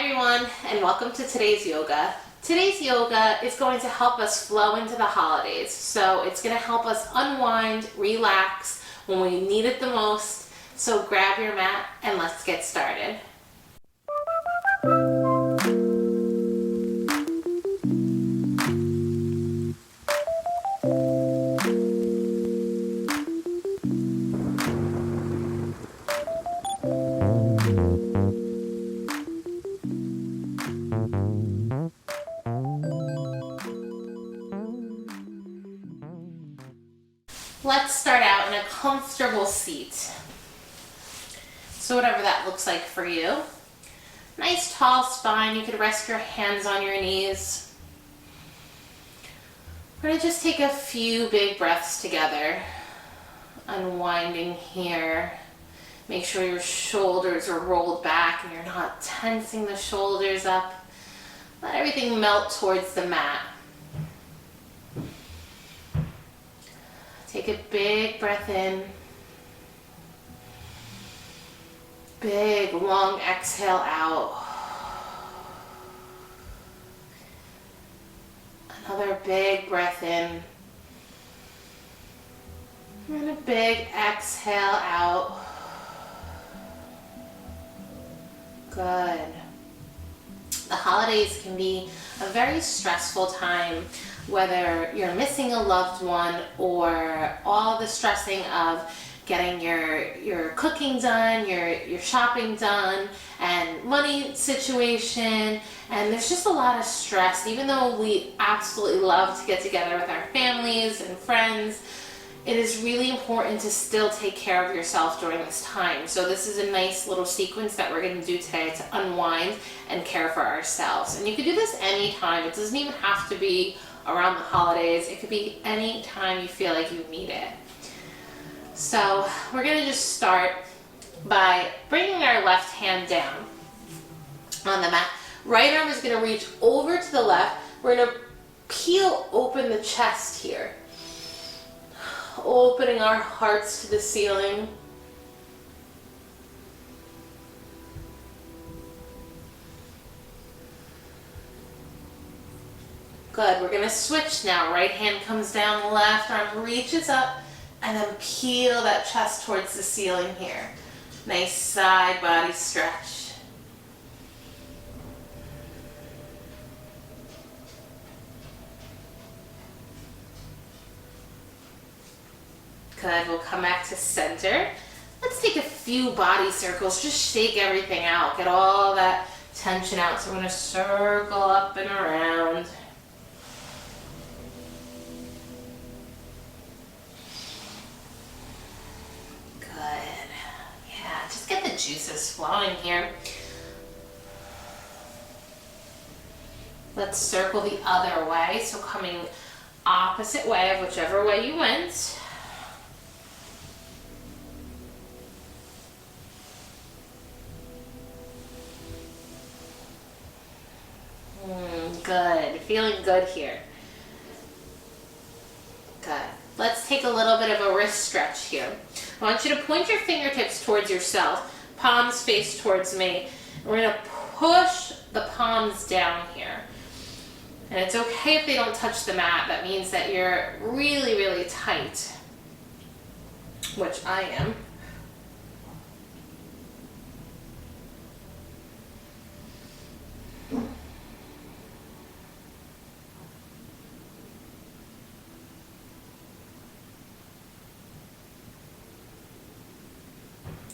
everyone, and welcome to today's yoga. Today's yoga is going to help us flow into the holidays. So it's going to help us unwind, relax when we need it the most. So grab your mat and let's get started. Let's start out in a comfortable seat. So whatever that looks like for you. Nice tall spine. You could rest your hands on your knees. We're going to just take a few big breaths together. Unwinding here. Make sure your shoulders are rolled back and you're not tensing the shoulders up. Let everything melt towards the mat. Take a big breath in. Big, long exhale out. Another big breath in. And a big exhale out. Good. The holidays can be a very stressful time, whether you're missing a loved one or all the stressing of getting your cooking done, your shopping done, and money situation, and there's just a lot of stress. Even though we absolutely love to get together with our families and friends, it is really important to still take care of yourself during this time. So this is a nice little sequence that we're going to do today to unwind and care for ourselves. And you can do this anytime. It doesn't even have to be around the holidays. It could be any time you feel like you need it. So we're going to just start by bringing our left hand down on the mat. Right arm is going to reach over to the left. We're going to peel open the chest here, opening our hearts to the ceiling. Good. We're going to switch now. Right hand comes down, left arm reaches up, and then peel that chest towards the ceiling here. Nice side body stretch. Good. We'll come back to center. Let's take a few body circles. Just shake everything out. Get all that tension out. So we're going to circle up and around. Just get the juices flowing here. Let's circle the other way. So coming opposite way of whichever way you went. Good. Feeling good here. Good. Let's take a little bit of a wrist stretch here. I want you to point your fingertips towards yourself, palms face towards me. We're going to push the palms down here. And it's okay if they don't touch the mat. That means that you're really, really tight, which I am.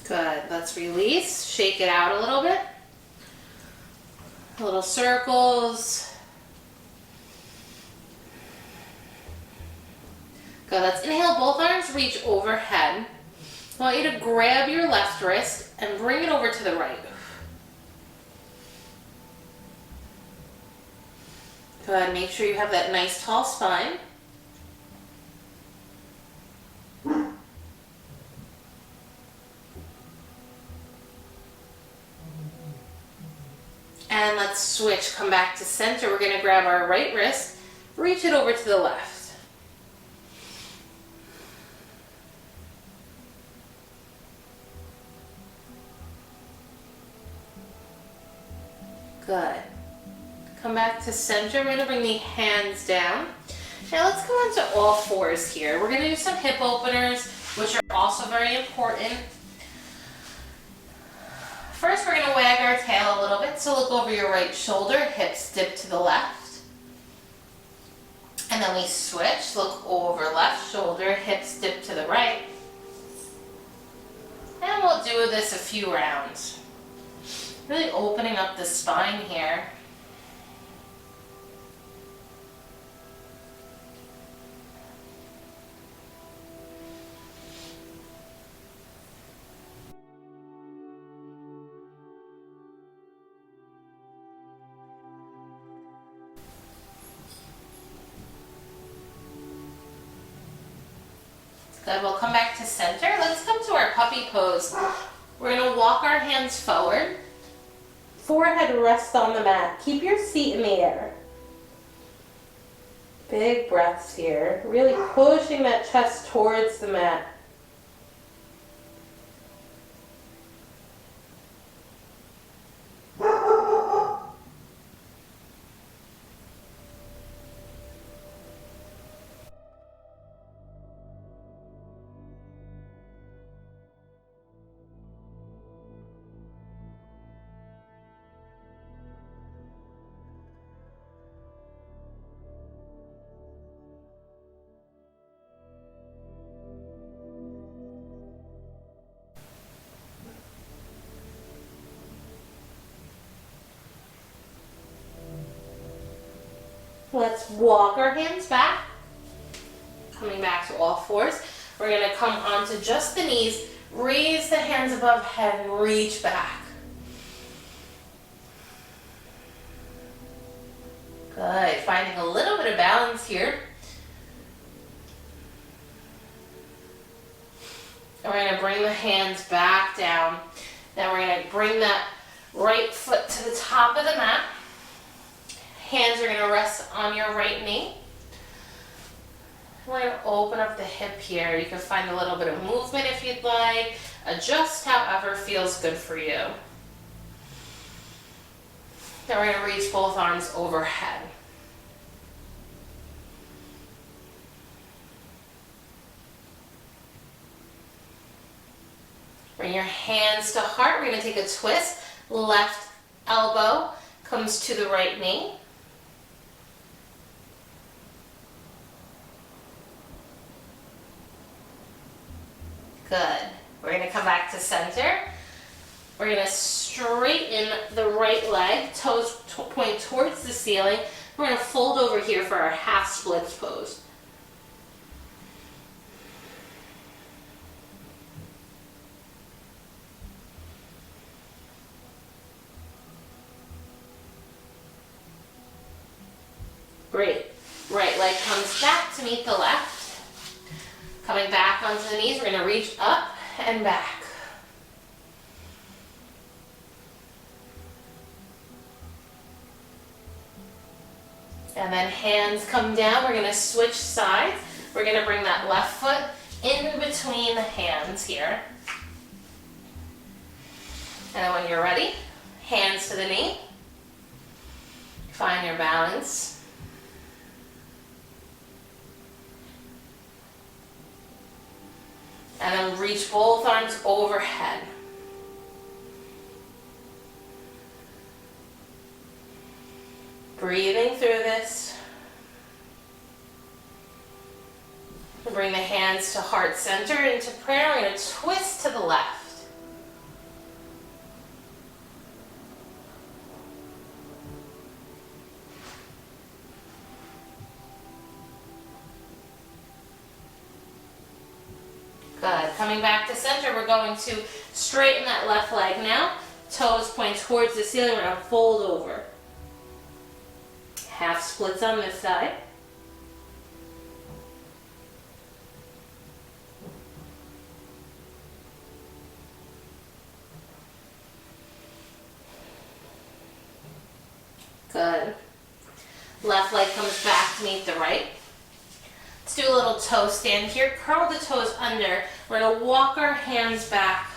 Good. Let's release. Shake it out a little bit. Little circles. Good. Let's inhale. Both arms reach overhead. I want you to grab your left wrist and bring it over to the right. Good. Make sure you have that nice tall spine. And let's switch, come back to center. We're going to grab our right wrist, reach it over to the left. Good. Come back to center. We're going to bring the hands down. Now let's go on to all fours here. We're going to do some hip openers, which are also very important. First, we're going to wag our tail a little bit. So look over your right shoulder, hips dip to the left. And then we switch, look over left shoulder, hips dip to the right. And we'll do this a few rounds. Really opening up the spine here. Good, we'll come back to center. Let's come to our puppy pose. We're gonna walk our hands forward. Forehead rests on the mat. Keep your seat in the air. Big breaths here. Really pushing that chest towards the mat. Let's walk our hands back. Coming back to all fours. We're going to come onto just the knees. Raise the hands above head and reach back. Good. Finding a little bit of balance here. And we're going to bring the hands back down. Now we're going to bring that right foot to the top of the mat. Hands are going to rest on your right knee. We're going to open up the hip here. You can find a little bit of movement if you'd like. Adjust however feels good for you. Then we're going to reach both arms overhead. Bring your hands to heart. We're going to take a twist. Left elbow comes to the right knee. Good. We're going to come back to center. We're going to straighten the right leg, toes point towards the ceiling. We're going to fold over here for our half splits pose. Great. Right leg comes back to meet the left. Coming back onto the knees, we're going to reach up and back. And then hands come down. We're going to switch sides. We're going to bring that left foot in between the hands here. And then when you're ready, hands to the knee. Find your balance. And then reach both arms overhead. Breathing through this. Bring the hands to heart center into prayer. We're going to twist to the left. Good. Coming back to center, we're going to straighten that left leg now. Toes point towards the ceiling. We're going to fold over. Half splits on this side. Good. Left leg comes back to meet the right. Let's do a little toe stand here. Curl the toes under. We're going to walk our hands back.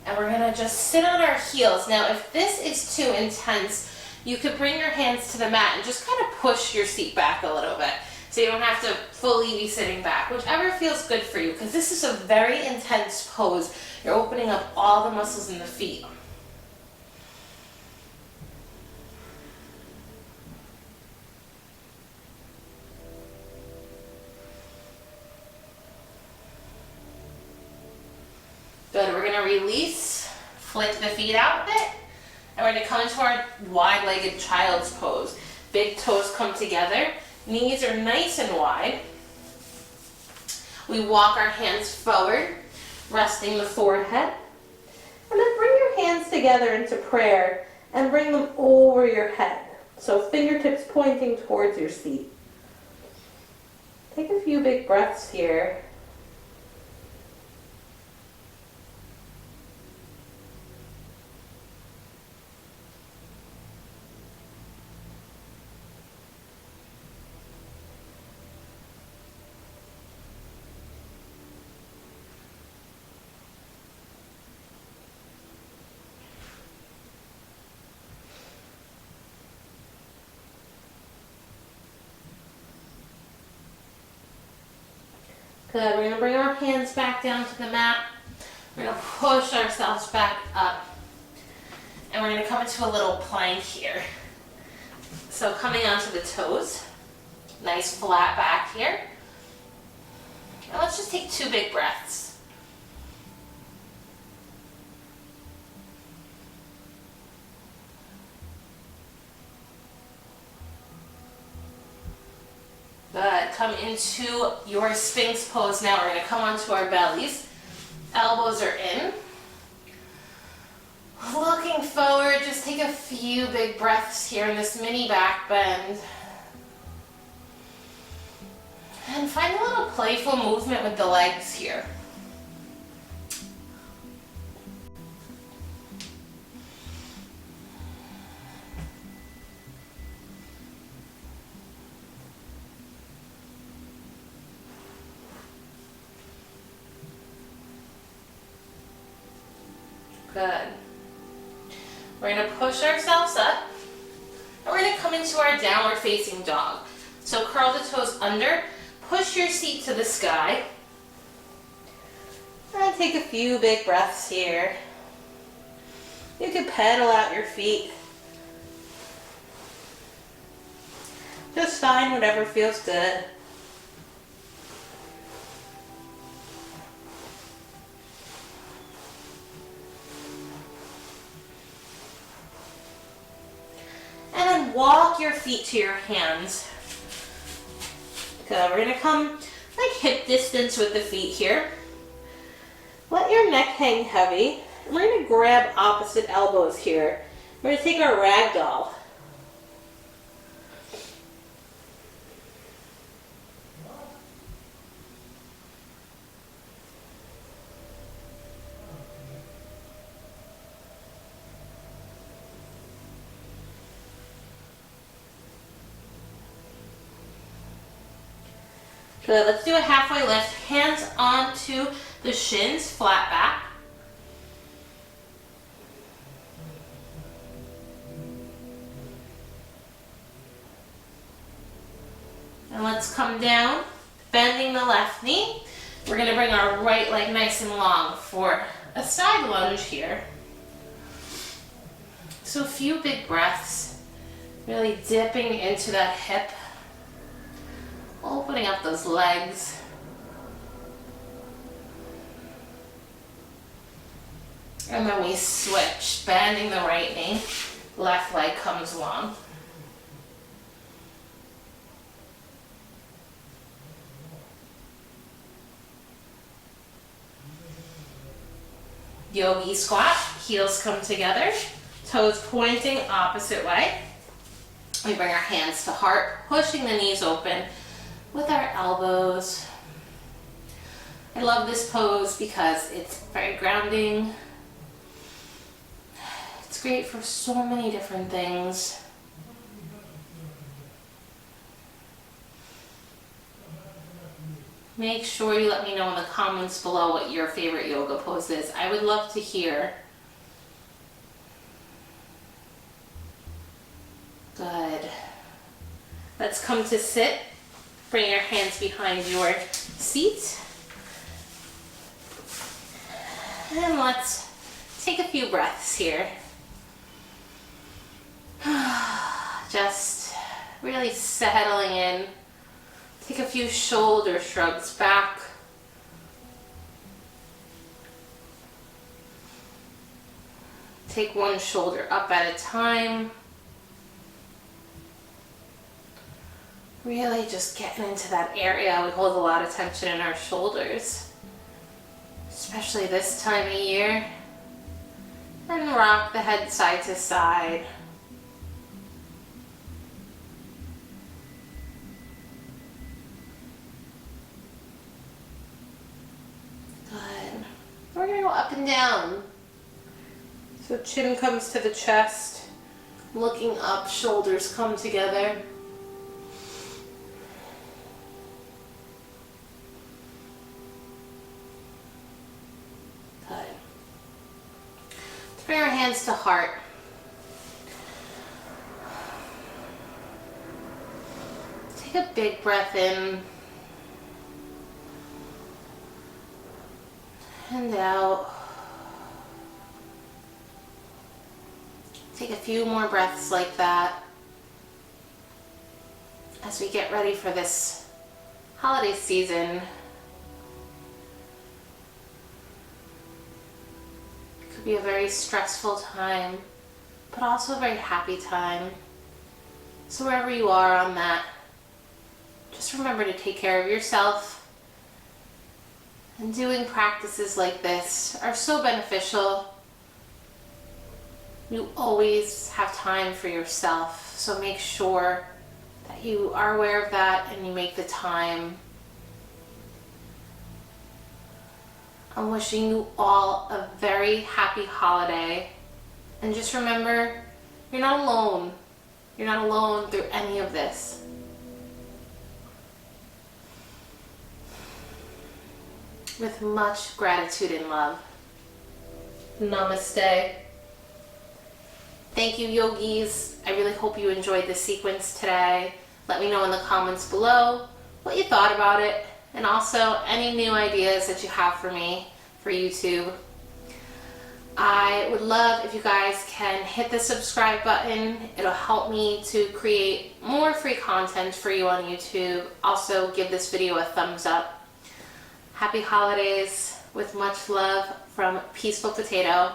And we're going to just sit on our heels. Now, if this is too intense, you could bring your hands to the mat and just kind of push your seat back a little bit. So you don't have to fully be sitting back, whichever feels good for you, because this is a very intense pose. You're opening up all the muscles in the feet. Good, we're gonna release, flick the feet out a bit, and we're gonna come into our wide-legged child's pose. Big toes come together, knees are nice and wide. We walk our hands forward, resting the forehead, and then bring your hands together into prayer and bring them over your head. So fingertips pointing towards your seat. Take a few big breaths here. Good, we're going to bring our hands back down to the mat. We're going to push ourselves back up. And we're going to come into a little plank here. So coming onto the toes, nice flat back here. And let's just take 2 big breaths. Good. Come into your Sphinx pose now. We're going to come onto our bellies. Elbows are in. Looking forward, just take a few big breaths here in this mini back bend. And find a little playful movement with the legs here. Good. We're going to push ourselves up, and we're going to come into our downward facing dog. So curl the toes under, push your seat to the sky, and take a few big breaths here. You can pedal out your feet. Just find whatever feels good. And then walk your feet to your hands. Good, we're gonna come like hip distance with the feet here. Let your neck hang heavy. We're gonna grab opposite elbows here. We're gonna take our ragdoll. Good, let's do a halfway lift. Hands onto the shins, flat back. And let's come down, bending the left knee. We're gonna bring our right leg nice and long for a side lunge here. So a few big breaths, really dipping into that hip. Opening up those legs. And then we switch, bending the right knee, left leg comes long. Yogi squat, heels come together, toes pointing opposite way. We bring our hands to heart, pushing the knees open with our elbows. I love this pose because it's very grounding. It's great for so many different things. Make sure you let me know in the comments below what your favorite yoga pose is. I would love to hear. Good. Let's come to sit. Bring your hands behind your seat. And let's take a few breaths here. Just really settling in. Take a few shoulder shrugs back. Take one shoulder up at a time. Really just getting into that area. We hold a lot of tension in our shoulders, especially this time of year. And rock the head side to side. Good. We're going to go up and down. So chin comes to the chest, looking up, shoulders come together. Good. Bring our hands to heart. Take a big breath in and out. Take a few more breaths like that as we get ready for this holiday season. It could be a very stressful time, but also a very happy time. So wherever you are on that, just remember to take care of yourself. And doing practices like this are so beneficial. You always have time for yourself, so make sure that you are aware of that and you make the time. I'm wishing you all a very happy holiday. And just remember, you're not alone. You're not alone through any of this. With much gratitude and love. Namaste. Thank you, yogis. I really hope you enjoyed this sequence today. Let me know in the comments below what you thought about it, and also any new ideas that you have for me for YouTube. I would love if you guys can hit the subscribe button. It'll help me to create more free content for you on YouTube. Also, give this video a thumbs up. Happy holidays with much love from Peaceful Potato.